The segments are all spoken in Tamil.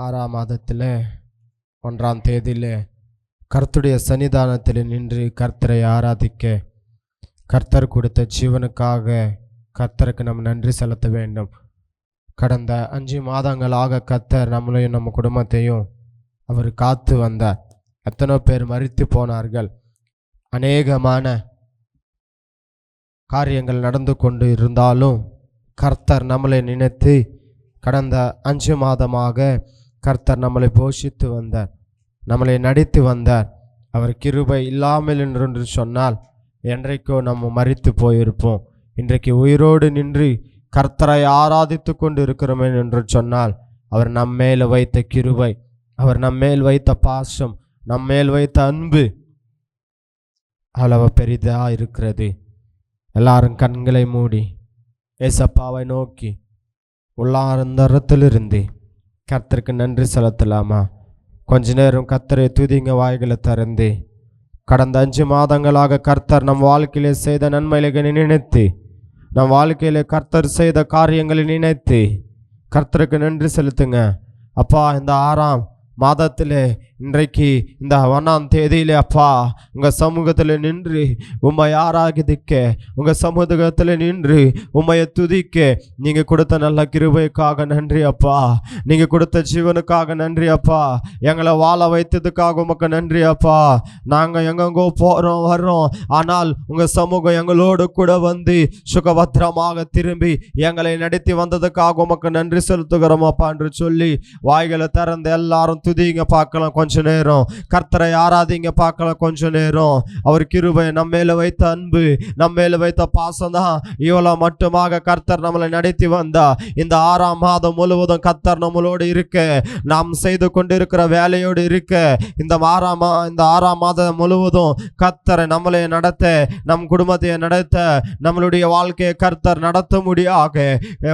ஆறாம் மாதத்தில் 1ஆம் தேதியில் கர்த்தருடைய சன்னிதானத்தில் நின்று கர்த்தரை ஆராதிக்க கர்த்தர் கொடுத்த ஜீவனுக்காக கர்த்தருக்கு நம்ம நன்றி செலுத்த வேண்டும். கடந்த 5 மாதங்களாக கர்த்தர் நம்மளையும் நம்ம குடும்பத்தையும் அவர் காத்து வந்தார். எத்தனை பேர் மரித்து போனார்கள். அநேகமான காரியங்கள் நடந்து கொண்டு இருந்தாலும் கர்த்தர் நம்மளை நினைத்து கடந்த 5 மாதமாக கர்த்தர் நம்மளை போஷித்து வந்தார், நம்மளை நடித்து வந்தார். அவர் கிருபை இல்லாமல் என்று சொன்னால் என்றைக்கோ நம்ம மரித்து போயிருப்போம். இன்றைக்கு உயிரோடு நின்று கர்த்தரை ஆராதித்து கொண்டு இருக்கிறோமே என்று சொன்னால் அவர் நம்மேல் வைத்த கிருபை, அவர் நம்மேல் வைத்த பாசம், நம்மேல் வைத்த அன்பு அவ்வளவு பெரிதா இருக்கிறது. எல்லாரும் கண்களை மூடி ஏசப்பாவை நோக்கி உள்ளார்ந்தரத்திலிருந்து கர்த்தருக்கு நன்றி செலுத்தலாமா? கொஞ்ச நேரம் கர்த்தரை துதிங்க வாய்களை திறந்து. கடந்த 5 மாதங்களாக கர்த்தர் நம் வாழ்க்கையிலே செய்த நன்மைகளை நினைத்து, நம் வாழ்க்கையிலே கர்த்தர் செய்த காரியங்களை நினைத்து கர்த்தருக்கு நன்றி செலுத்துங்க. அப்பா, இந்த 6ஆம் மாதத்தில் இன்றைக்கு இந்த 1ஆம் தேதியிலே அப்பா உங்கள் சமூகத்தில் நின்று உம்மை ஆராதிக்க, உங்கள் சமூகத்தில் நின்று உம்மையை துதிக்க நீங்கள் கொடுத்த நல்ல கிருபைக்காக நன்றி அப்பா. நீங்கள் கொடுத்த ஜீவனுக்காக நன்றி அப்பா. எங்களை வாழ வைத்ததுக்காக உமக்கு நன்றி அப்பா. நாங்கள் எங்கெங்கோ போகிறோம் வர்றோம், ஆனால் உங்கள் சமூகம் எங்களோடு கூட வந்து சுகபத்திரமாக திரும்பி எங்களை நடத்தி வந்ததுக்காக உமக்கு நன்றி செலுத்துகிறோம் அப்பா என்று சொல்லி வாய்களை திறந்து எல்லாரும் துதிங்க பார்க்கலாம். கொஞ்ச நேரம் கர்த்தரை ஆராதிங்க பார்க்கலாம். கொஞ்ச நேரம் அவர் கிருபை, நம்ம மேல வைத்த அன்பு, நம்ம மேல வைத்த பாசம் தான் இவ்வளவு மட்டுமாக கர்த்தர் நம்மளை நடத்தி வந்தா. இந்த 6ஆம் மாதம் முழுவதும் கர்த்தர் நம்மளோடு இருக்க, நாம் செய்து கொண்டிருக்கிற வேலையோடு இருக்க, இந்த 6ஆம் மாதம் முழுவதும் கர்த்தரை நம்மளை நடத்த, நம் குடும்பத்தை நடத்த, நம்மளுடைய வாழ்க்கையை கர்த்தர் நடத்த முடியாக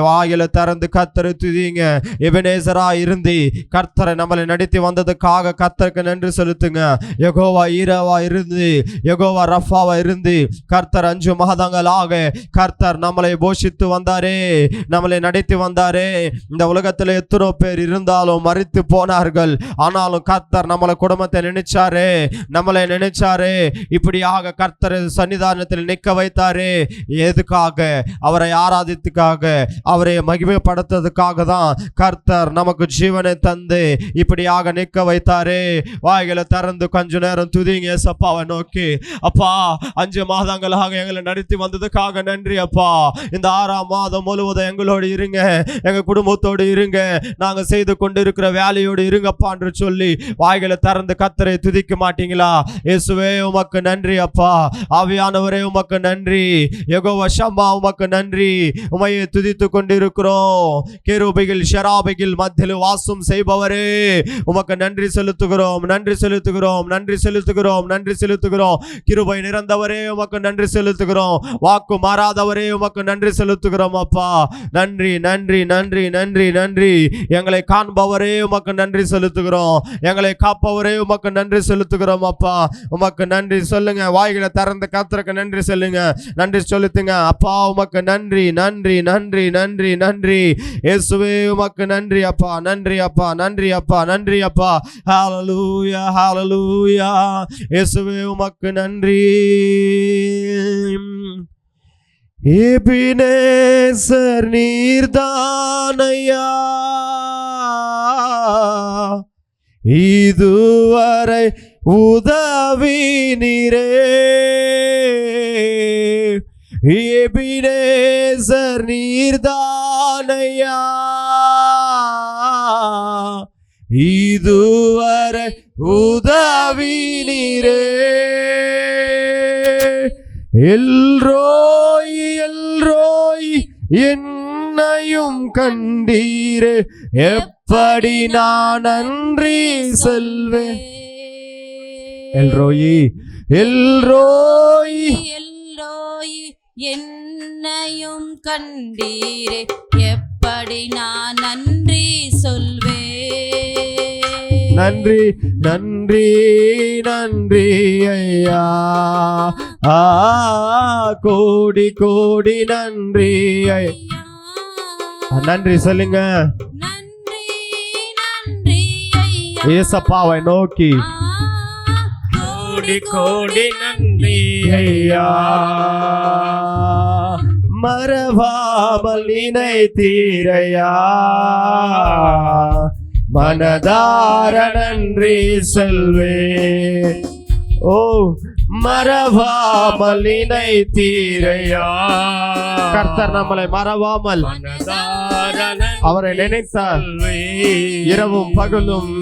வாயில திறந்து கர்த்தரை துதிங்க. எபனேசரா இருந்து கர்த்தரை நம்மளை நடத்தி வந்ததுக்காக கர்த்தருக்கு நன்றி செலுத்துங்க. யெகோவா ஈராவா இருந்து, யெகோவா ரஃபாவா இருந்து கர்த்தர் 5 மாதங்களாக கர்த்தர் நம்மளை போஷித்து வந்தாரே, நம்மளை நடத்தி வந்தாரே. இந்த உலகத்தில் எத்தனை பேர் இருந்தாலும் மரித்து போனார்கள், ஆனாலும் கர்த்தர் நம்மளை குடும்பத்தை நினைச்சாரே, நம்மளை நினைச்சாரே. இப்படியாக கர்த்தர் சன்னிதானத்தில் நிற்க வைத்தாரே. எதுக்காக? அவரை ஆராதித்துக்காக, அவரை மகிமைப்படுத்துறதுக்காக தான் கர்த்தர் நமக்கு ஜீவனை தந்து இப்படியாக நிற்க வைத்தாரே. வாய்களை திறந்து கொஞ்ச நேரம் துதிங்க ஏசப்பாவை நோக்கி. அப்பா, 5 மாதங்களாக எங்களை நடத்தி வந்ததுக்காக நன்றி அப்பா. இந்த 6ஆம் மாதம் முழுவதும் எங்களோடு இருங்க, எங்க குடும்பத்தோடு இருங்க, நாங்க செய்து கொண்டு இருக்கிற வேலையோடு இருங்கப்பா என்று சொல்லி வாய்களை திறந்து கர்த்தரை துதிக்க மாட்டீங்களா? இயேசுவே உமக்கு நன்றி அப்பா. ஆவியானவரே உமக்கு நன்றி. யெகோவா ஷம்மா உமக்கு நன்றி. உமையை துதித்து கொண்டிருக்கிறோம். கேருபைகள் ஷெராபைகள் மத்தியில் வாசம் செய்பவரே உமக்கு நன்றி செலுத்துகிறோம், நன்றி செலுத்துகிறோம், நன்றி செலுத்துகிறோம், நன்றி செலுத்துகிறோம். கிருபை நிறைந்தவரே உமக்கு நன்றி செலுத்துகிறோம். வாக்கு மாறாதவரே உமக்கு நன்றி செலுத்துகிறோம் அப்பா. நன்றி நன்றி நன்றி நன்றி நன்றி. எங்களை காண்பவரே உமக்கு நன்றி செலுத்துகிறோம், எங்களை காப்பவரே உமக்கு நன்றி செலுத்துகிறோம் அப்பா. உமக்கு நன்றி சொல்லுங்க. வாய்களை திறந்து கர்த்தருக்கு நன்றி சொல்லுங்க, நன்றி செலுத்துங்க அப்பா. உமக்கு நன்றி நன்றி நன்றி நன்றி நன்றி. இயேசுவே உமக்கு நன்றி அப்பா, நன்றி அப்பா, நன்றி அப்பா, நன்றி அப்பா. ஹalleluya ஹalleluya. இயேசுவே உமக்கு நன்றி. எபினேசர் நீர்தானையா, இதுவரை உதவி நீரே. எபினேசர் நீர்தானையா, இதுவரை உதவி நீரே. எல்ரோய் எல்ரோய் என்னையும் கண்டீரே, எப்படி நான் நன்றி சொல்வேன். எல்ரோய் எல்ரோய் எல்ரோய் என்னையும் கண்டீரே, எப்படி நான் நன்றி சொல்வேன். நன்றி நன்றி நன்றி ஐயா. கோடி கோடி நன்றி ஐயா. நன்றி சொல்லுங்க. நன்றி நன்றி ஐயா. ஏசப்பாவை நோக்கி கோடி கோடி நன்றி ஐயா. மறவாமல் நினைத்தீரையா, மனதார நன்றி சொல்வே. ஓ மறவாமல் நினைத்தீரையா. கர்த்தர் நம்மளை மறவாமல் அவரை நினைத்தார். இரவும் பகலும்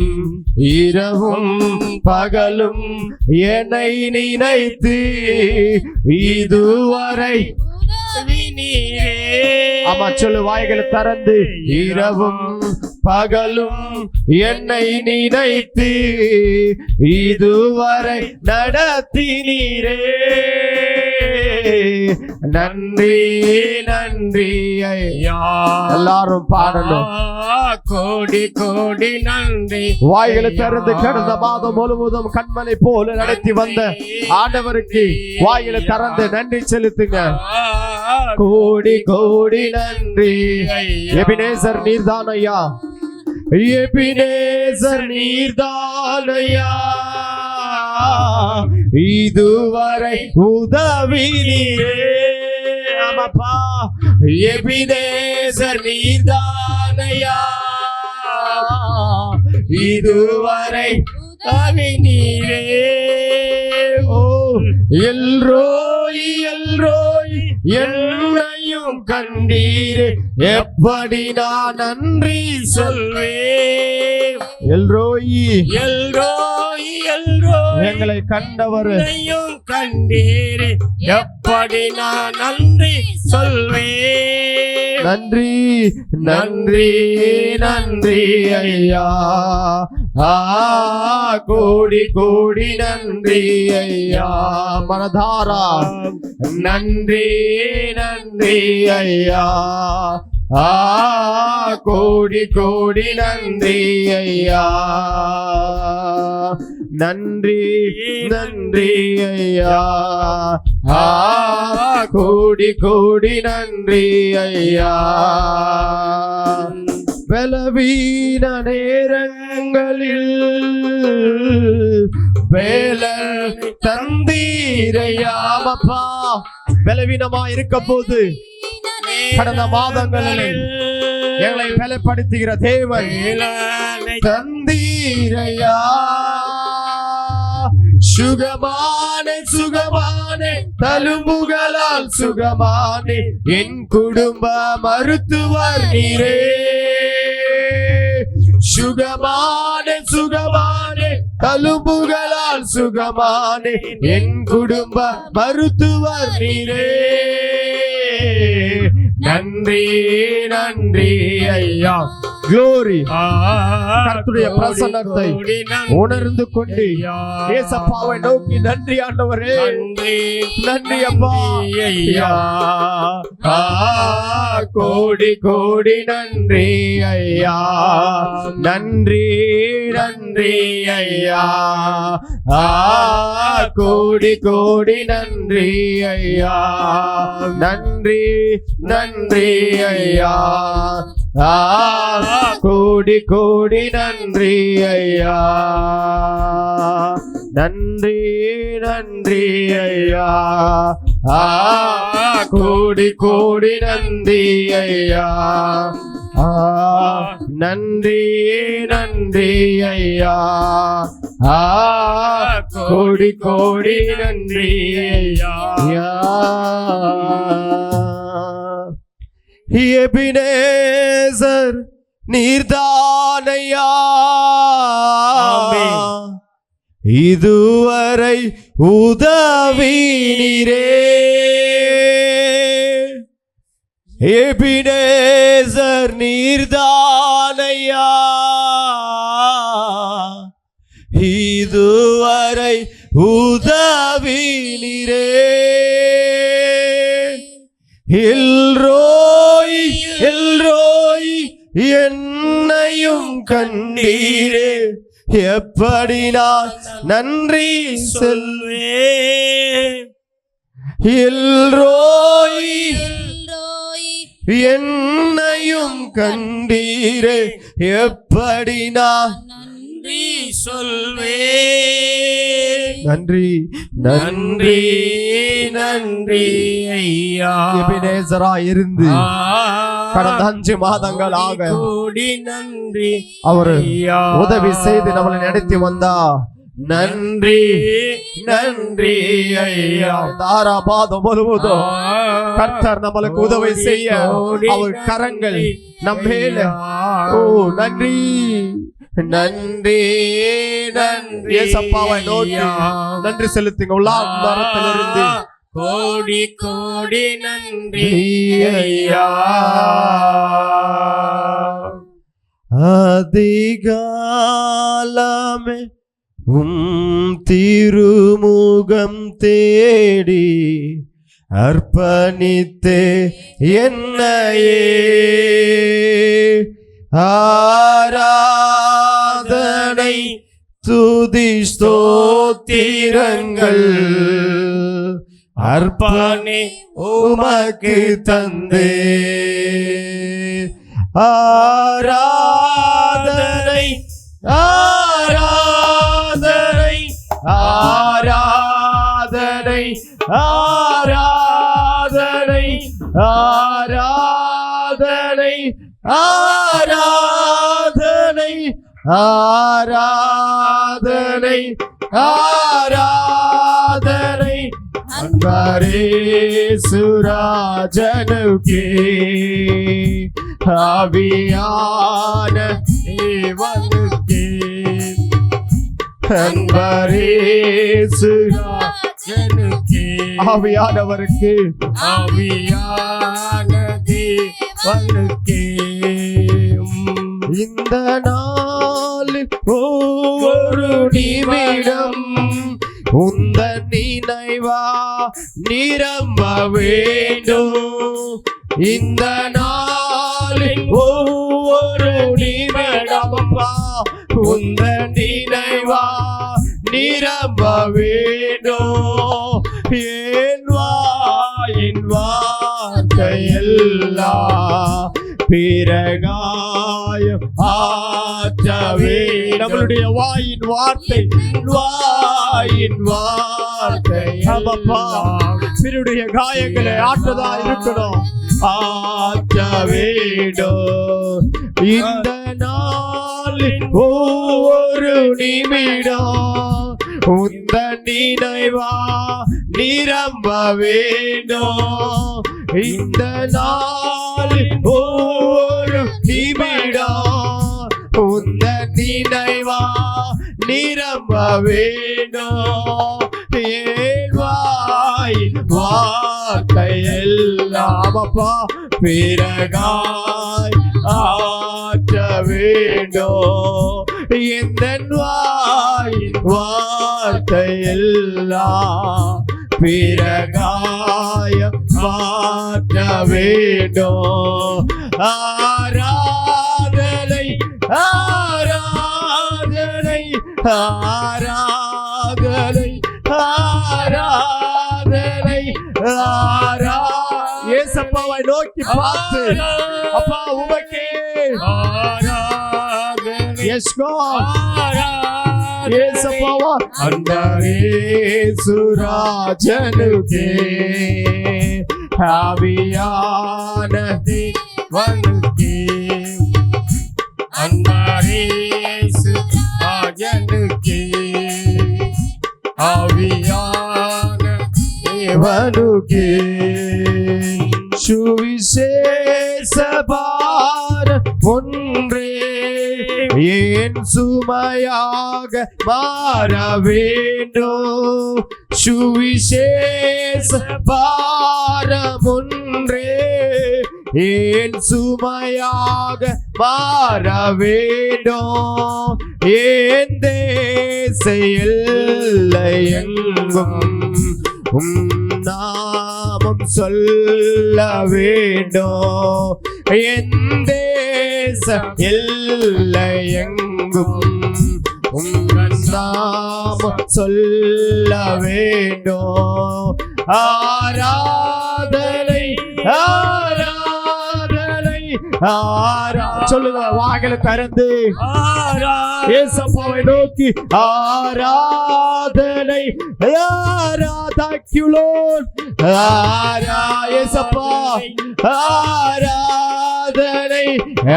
இரவும் பகலும் என்னை நினைத்து இதுவரை. ஆமா சொல்லு, வாய்களை திறந்து. இரவும் பகலும் என்னை நினைத்து இதுவரை நடத்தினீரே. நன்றி நன்றி ஐயா. எல்லாரும் பாடணும். கோடி கோடி நன்றி. வாய்களை திறந்து கடந்த மாதம் முழுவதும் கண்மலை போல நடத்தி வந்த ஆண்டவருக்கு வாய்களை திறந்து நன்றி செலுத்துங்க. கோடி கோடி நன்றி. எபினேசர் நீர்தான் ஐயா, எபினேசர் நீர்தான் ஐயா. இதுவரை உதவினீரே. ஆமாப்பா, எபினேசர் நீர்தான் ஐயா. இதுவரை உதவினீரே. ஓ எல்ரோய் எல்ரோய் என்னையும் கண்டீரே, எப்படி நான் நன்றி சொல்வேன். எல்ரோய் எல்ரோய் எல்ரோய் எங்களை கண்டவர் கண்டீரே, எப்படி நான் நன்றி சொல்வேன். நன்றி நன்றி நன்றி ஐயா. கோடி கோடி நன்றி ஐயா. மனதாரா நன்றி நன்றி ஐயா. கோடி கோடி நன்றி ஐயா. நன்றி நன்றி ஐயா. கோடி கோடி நன்றி ஐயா. பலவீன நேரங்களில் வேலன் தந்தீரையாமப்பா. பலவீனமா இருக்க போது கடந்த மாதங்களில் எங்களை பலப்படுத்துகிற தேவன் தந்தீரையா. சுகமானே சுகமானே தழும்புகளால் சுகமானே என் குடும்ப மருத்துவர் நீரே. சுகமானே சுகமானே தழும்புகளால் சுகமானே என் குடும்ப மருத்துவர் நீரே. நன்றி நன்றி ஐயா. Glory. கர்த்தருடைய பிரசன்னத்தை உணர்ந்து கொண்டு ஏசப்பாவை நோக்கி நன்றி ஆண்டவரே, நன்றி அப்பா ஐயா. கோடி கோடி நன்றி ஐயா. நன்றி நன்றி ஐயா. கோடி கோடி நன்றி ஐயா. நன்றி நன்றி ஐயா. கோடி கோடி நன்றி ஐயா. நன்றி நன்றி ஐயா. கோடி கோடி நன்றி ஐயா. நன்றி நன்றி ஐயா. கோடி கோடி நன்றி ஐயா. எபினேசர் நீர்தானையா. இதுவரை உதவி நீரே. எபினேசர் நீர்தானையா. இதுவரை உதவி நீரே. எல்ரோய் எல்ரோய் என்னையும் கண்டீரே, எப்படி நான் நன்றி சொல்வேன். எல்ரோய் எல்லோய் என்னையும் கண்டீரே, எப்படி நான் நன்றி சொல்வேன். நன்றி நன்றி நன்றி ஐயா. எபினேசராய் இருந்து கடந்த 5 மாதங்களாக கோடி நன்றி அவர் ஐயா. உதவி செய்து நம்மளை நடத்தி வந்தா. நன்றி நன்றி ஐயா. தாராபாதம் முழுவதும் கர்த்தர் நம்மளுக்கு உதவி செய்ய அவர் கரங்கள் நம்மேல. ஓ நன்றி நன்றி நன்றி. ஏசப்பாவை நோக்கி நன்றி செலுத்துங்க. உள்ளார்ந்தரத்திலிருந்து கோடி கோடி நன்றி ஐயா. அதிகாலமே திருமுகம் தேடி அர்ப்பணித்தே என்னையே ஆராதனை துதி ஸ்தோத்திரங்கள் அர்ப்பணி உமக்கு தந்தே. ஆராதனை ஆராதனை ஆராதனை ஆராதனை ஆராதனை ஆராதனை ஆராதனை ஆராதனை அன்பரே சுராஜனுக்கே ஆவியான தேவனுக்கே அன்பரே சுராஜனுக்கே ஆவியானவருக்கு ஆவியான தேவனுக்கே இந்த நாளில் ஒவ்வொரு நிமிடம் உந்த நினைவா நிரம்ப வேண்டும். இந்த நாளில் ஒவ்வொரு நிமிடமப்பா உந்த நினைவா நிரம்ப வேண்டும். என் வார்த்தையெல்லாம் பிறகாயம் ஆற்றவே. நம்மளுடைய வாயின் வார்த்தை ஆமாப்பா பிறருடைய காயங்களை ஆற்றதா இருக்கணும். ஆற்ற வேண்டும். இந்த நாளில் ஒவ்வொரு நிமிடம் உந்த நினைவா நிரம்ப வேண்டும். இந்த நாளில் ஒவ்வொரு நிமிடம் உந்த நினைவா நிரம்ப வேண்டும். வார்த்தையெல்லாம் அப்பா பிறகாய் ஆற்ற வேண்டும். எந்த வார்த்தையெல்லாம் பிறகாய மாற்ற வேண்டும். ஆராதனை ஆராதனை ஆராதனை ஆராதனை ஏசப்பாவை நோக்கி பார்த்து அப்பா உமக்கே ஏசப்பாவா அண்டரே சுராஜனுக்கே ஆவியான தேவனுக்கே அண்டரே சுராஜனுக்கே ஆவியான தேவனுக்கே சுவிசேஷ பாரம் ஒன்றே ஏன் சுமையாக மாற வேண்டும். சுவிசேஷ பாரம் ஒன்றே ஏன் சுமையாக மாற வேண்டும். ஏன் தேச எல்லை எங்கும் நாமம் சொல்ல வேண்டும். என் தேச எல்லை எங்கும் உங்கள் நாமம் சொல்ல வேண்டும். ஆராதனை ஆராதனை சொல்லுங்க, வாய்களை திறந்து ஏசப்பாவை நோக்கி ஆராதனை ஏசப்பா ஆராதனை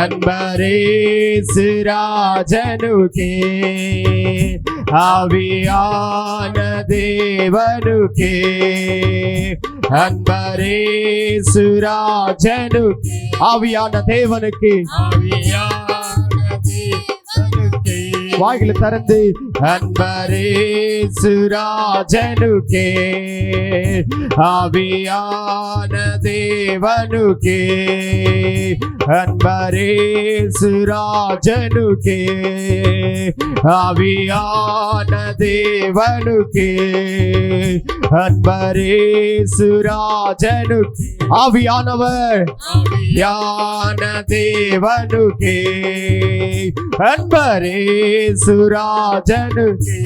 அன்பரேசு ராஜனுக்கே ஆவியான தேவனுக்கே அன்பரேசு ராஜனுக்கே ஆவியான தேவனுக்கு வாய்களை திறந்து அன்பரேசு ராஜனுக்கே ஆவியான தேவனுக்கே அன்பரேசு ராஜனுக்கே ஆவியான தேவனுக்கே அன்பரேசு ராஜனுக்கே ஆவியானவர் யான தேவனுக்கே Anbarasu ராஜனுக்கே.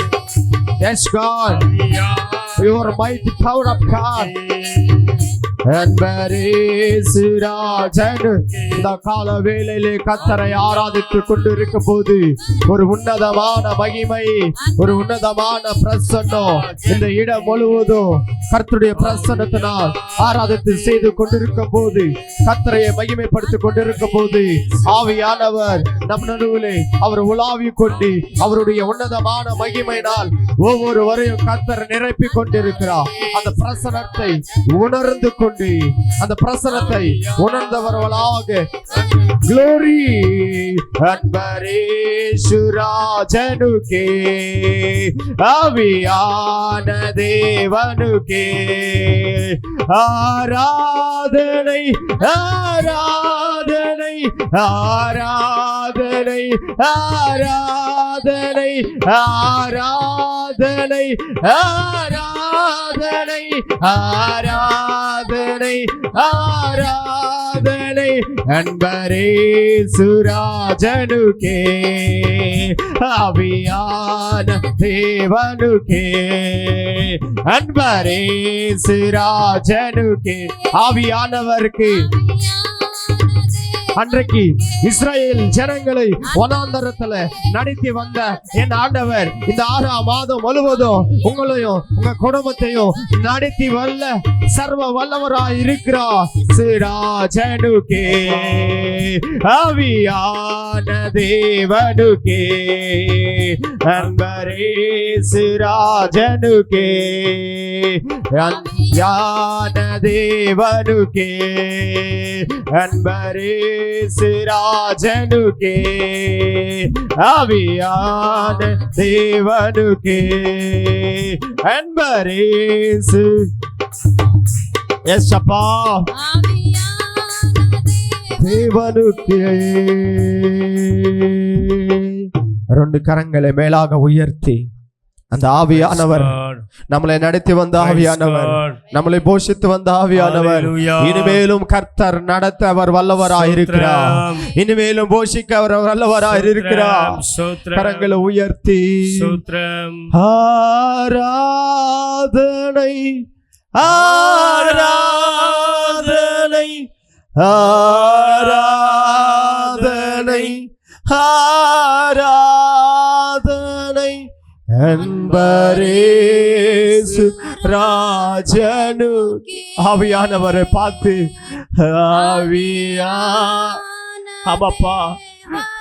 Yes God, your mighty power of God. Anbarasu ராஜனுக்கே. இந்த கால வேளையிலே கர்த்தரை ஆராதித்துக் கொண்டிருக்கும் போது ஒரு உன்னதமான மகிமை, ஒரு உன்னதமான பிரசன்னம் இந்த இடம் முழுவதும் கர்த்தருடைய பிரசன்னத்தினால் ஆராதித்து செய்து கொண்டிருக்கும் போது, கர்த்தரையை மகிமைப்படுத்திக் கொண்டிருக்கும் போது ஆவியானவர் நம் நடுவிலே அவர் உலாவி கொண்டு அவருடைய உன்னதமான மகிமையினால் ஒவ்வொருவரையும் கர்த்தர் நிரப்பிக் கொண்டிருக்கிறார். அந்த பிரசனத்தை உணர்ந்து கொண்டு அந்த பிரசனத்தை உணர்ந்தவர்களாக glory அன்பரேசு ராஜனுக்கே ஆவியான தேவனுக்கே ஆராதனை ஆராதனை ஆராதனை ஆராதனை ஆராதனை ஆராதனை ஆராதனை ஆராதனை அன்பரேசு ராஜனுக்கே ஆவியான தேவனுக்கே அன்பரேசு ராஜனுக்கே ஆவியானவருக்கு. அன்றைக்கு இஸ்ரவேல் ஜனங்களை வனாந்தரத்துல நடத்தி வந்த என் ஆண்டவர் இந்த 6ஆம் மாதம் முழுவதும் உங்களையும் உங்க குடும்பத்தையும் நடத்தி வல்ல சர்வ வல்லவராய் இருக்கிறார். சிராஜனுக்கே ஆவியான தேவனுக்கே அன்பரேசு ராஜனுக்கே ஞான தேவனுக்கே அன்பரேசு ராஜனுக்கே ஆவியான தேவனுக்கே அன்பரேசு. எஸ் அப்பா தேவனுக்கே. 2 கரங்களை மேலாக உயர்த்தி அந்த ஆவியானவர் நம்மளை நடத்தி வந்த ஆவியானவர், நம்மளை போஷித்து வந்த ஆவியானவர் இனிமேலும் கர்த்தர் நடத்த அவர் வல்லவராய் இருக்கிறார். இனிமேலும் போஷிக்க அவர் வல்லவராய் இருக்கிறார். கரங்களை உயர்த்தி ஆராதனை ஆராதனை ஆராதனை ஆராதனை அன்பரேசு ராஜனு. ஆவியானவரை பார்த்து ஆமாப்பா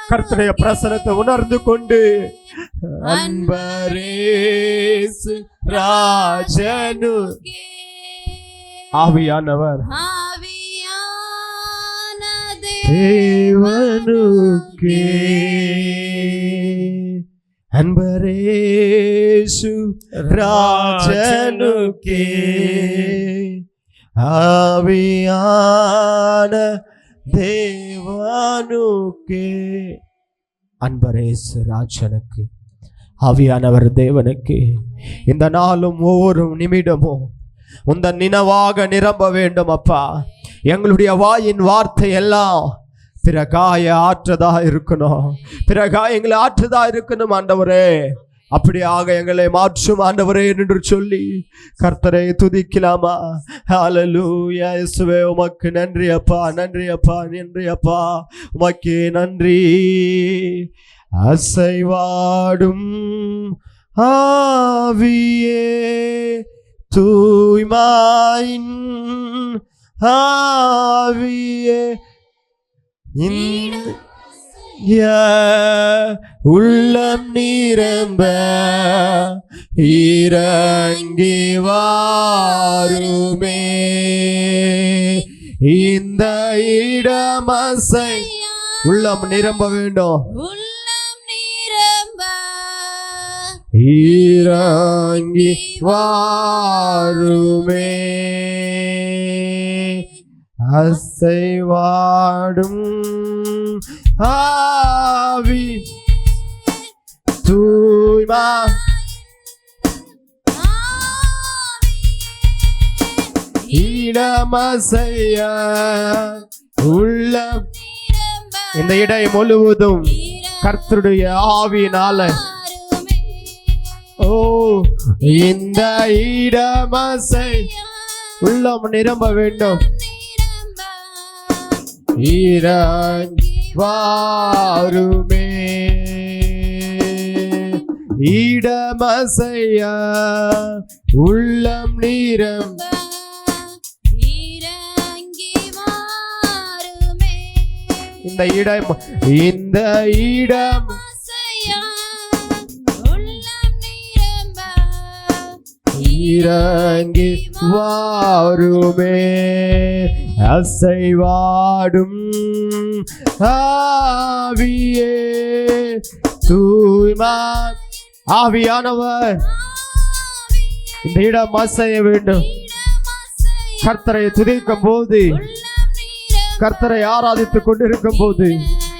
கர்த்தருடைய பிரசனத்தை உணர்ந்து கொண்டு அன்பரேசு ராஜனு ஆவியானவர் தேவனுக்கே அன்பரேசு ராஜனுக்கே ஆவியான தேவனுக்கே. அன்பரேசு ராஜனுக்கு ஆவியானவர் தேவனுக்கு இந்த நாளும் ஒவ்வொரு நிமிடமும் உந்த நினைவாக நிரம்ப வேண்டும் அப்பா. எங்களுடைய வாயின் வார்த்தை எல்லாம் பிற காய ஆற்றதா இருக்கணும், பிற காயங்களை ஆற்றதா இருக்கணும் ஆண்டவரே. அப்படியாக எங்களை மாற்றும் ஆண்டவரே என்று சொல்லி கர்த்தரை துதிக்கலாமா? ஹல்லேலூயா. இயேசுவே உமக்கு நன்றி அப்பா, நன்றி அப்பா, நன்றி அப்பா, உமக்கே நன்றி. அசைவாடும் ஆவியே, தூய்மையின் ஆவியே, உள்ளம் நிரம்ப இறங்கி வாருமே. இந்த இடமசை உள்ளம் நிரம்ப வேண்டும், இறங்கி வாருமே. அசைவாடும் ஆவி, தூய்மா இடமசைய உள்ளம். இந்த இடை முழுவதும் கர்த்தருடைய ஆவியினால, ஓ இந்த இடமசை உள்ளம் நிரம்ப வேண்டும். இறங்கி வாருமே. இடமசைய உள்ளம் நிரம்ப இந்த இடம், இந்த இடம் இறங்கி வாருமே. அசைவாடும் ஆவியே, தூய்மா ஆவியானவர் இந்த இடம் அசைய வேண்டும். கர்த்தரை துதிக்கும் போது, கர்த்தரை ஆராதித்துக் கொண்டிருக்கும் போது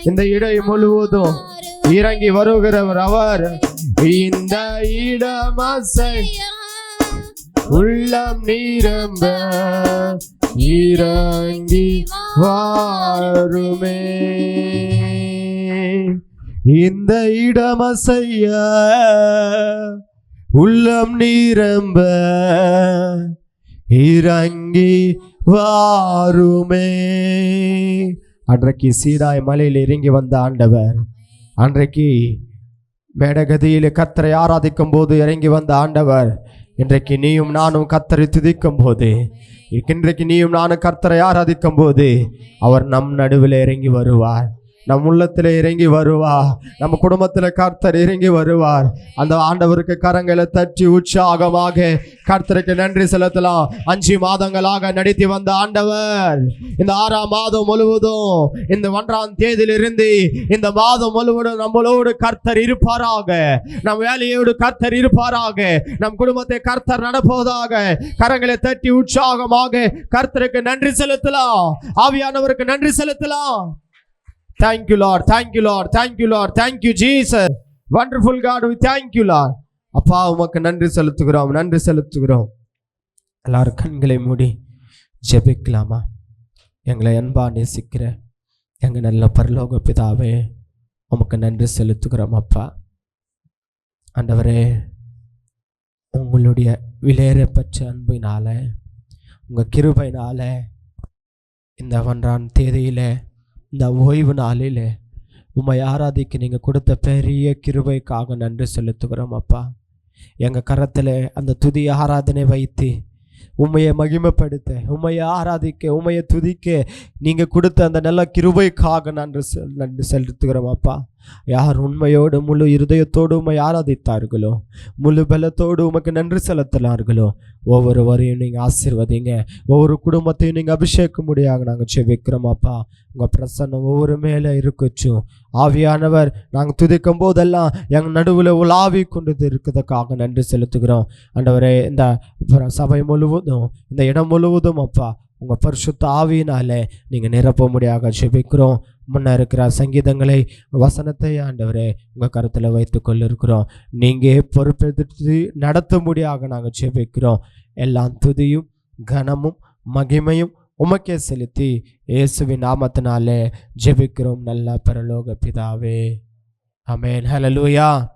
இந்த இடை முழுவதும் இறங்கி வருகிறவர் அவர். இந்த இடம் அசை உள்ளம் நிரம்ப இறங்கி வாருமே. இந்த இடமசைய உள்ளம் நிரம்ப இறங்கி வாருமே. அன்றைக்கு சீடாய் மலையில் இறங்கி வந்த ஆண்டவர், அன்றைக்கு மேடகதியில் கர்த்தரை ஆராதிக்கும் போது இறங்கி வந்த ஆண்டவர், இன்றைக்கு நீயும் நானும் கர்த்தரை துதிக்கும் போது, இன்றைக்கு நீயும் நானும் கர்த்தரை ஆராதிக்கும் போது அவர் நம் நடுவில் இறங்கி வருவார், நம் உள்ளத்தில் இறங்கி வருவார், நம்ம குடும்பத்தில் கர்த்தர் இறங்கி வருவார். அந்த ஆண்டவருக்கு கரங்களை தட்டி உற்சாகமாக கர்த்தருக்கு நன்றி செலுத்தலாம். 5 மாதங்களாக நடத்தி வந்த ஆண்டவர் இந்த 6ஆம் மாதம் முழுவதும், இந்த 1ஆம் தேதியிலிருந்து இந்த மாதம் முழுவதும் நம்மளோடு கர்த்தர் இருப்பாராக, நம் வேலையோடு கர்த்தர் இருப்பாராக, நம் குடும்பத்தை கர்த்தர் நடப்பதாக. கரங்களை தட்டி உற்சாகமாக கர்த்தருக்கு நன்றி செலுத்தலாம், ஆவியானவருக்கு நன்றி செலுத்தலாம். Thank you Lord, thank you Lord, thank you Lord, thank you Jesus, wonderful God, we thank you Lord. அப்பா உமக்கு நன்றி செலுத்துகிறோம், நன்றி செலுத்துகிறோம். எல்லாரும் கண்களை மூடி ஜெபிக்கலாமா? எங்களை அன்பா நேசிக்கிற எங்கள் நல்ல பரலோக பிதாவே, உமக்கு நன்றி செலுத்துகிறோம் அப்பா. ஆண்டவரே, உங்களுடைய விலையேறப்பட்ட அன்பினால, உங்கள் கிருபையினால இந்த 1ஆம் தேதியில், இந்த ஓய்வு நாளில் உம்மை ஆராதிக்க நீங்கள் கொடுத்த பெரிய கிருபைக்காக நன்றி செலுத்துகிறோம் அப்பா. எங்கள் கரத்தில் அந்த துதி ஆராதனை வைத்து உம்மையை மகிமைப்படுத்த, உம்மையை ஆராதிக்க, உம்மையை துதிக்க நீங்கள் கொடுத்த அந்த நல்ல கிருபைக்காக நன்றி செலுத்துகிறோம் அப்பா. யார் உண்மையோடு முழு இருதயத்தோடு உம்மை ஆராதித்தார்களோ, முழு பலத்தோடு உமக்கு நன்றி செலுத்தினார்களோ, ஒவ்வொருவரையும் நீங்கள் ஆசீர்வதிங்க, ஒவ்வொரு குடும்பத்தையும் நீங்கள் அபிஷேகம் முடியாக நாங்கள் செபிக்கிறோம் அப்பா. உங்கள் பிரசன்னம் ஒவ்வொரு மேலே இருக்குச்சும். ஆவியானவர் நாங்கள் துதிக்கும் போதெல்லாம் எங்கள் நடுவில் உலாவி கொண்டு இருக்கிறதுக்காக நன்றி செலுத்துகிறோம் ஆண்டவரே. இந்த சபை முழுவதும், இந்த இடம் முழுவதும் அப்பா உங்கள் பரிசுத்த ஆவியினாலே நீங்கள் நிரப்ப முடியாக செபிக்கிறோம். முன்னே இருக்கிற சங்கீதங்களை, வசனத்தை ஆண்டவரே உங்கள் கருத்தில் வைத்து கொண்டிருக்கிறோம். நீங்கள் பொறுப்பெடுத்து நடத்த முடியாக நாங்கள் செபிக்கிறோம். எல்லாம் துதியும் கனமும் மகிமையும் உமக்கே செலுத்தி இயேசுவின் நாமத்தினாலே ஜெபிக்கிறோம் நல்ல பரலோக பிதாவே. ஆமென். ஹல்லேலூயா.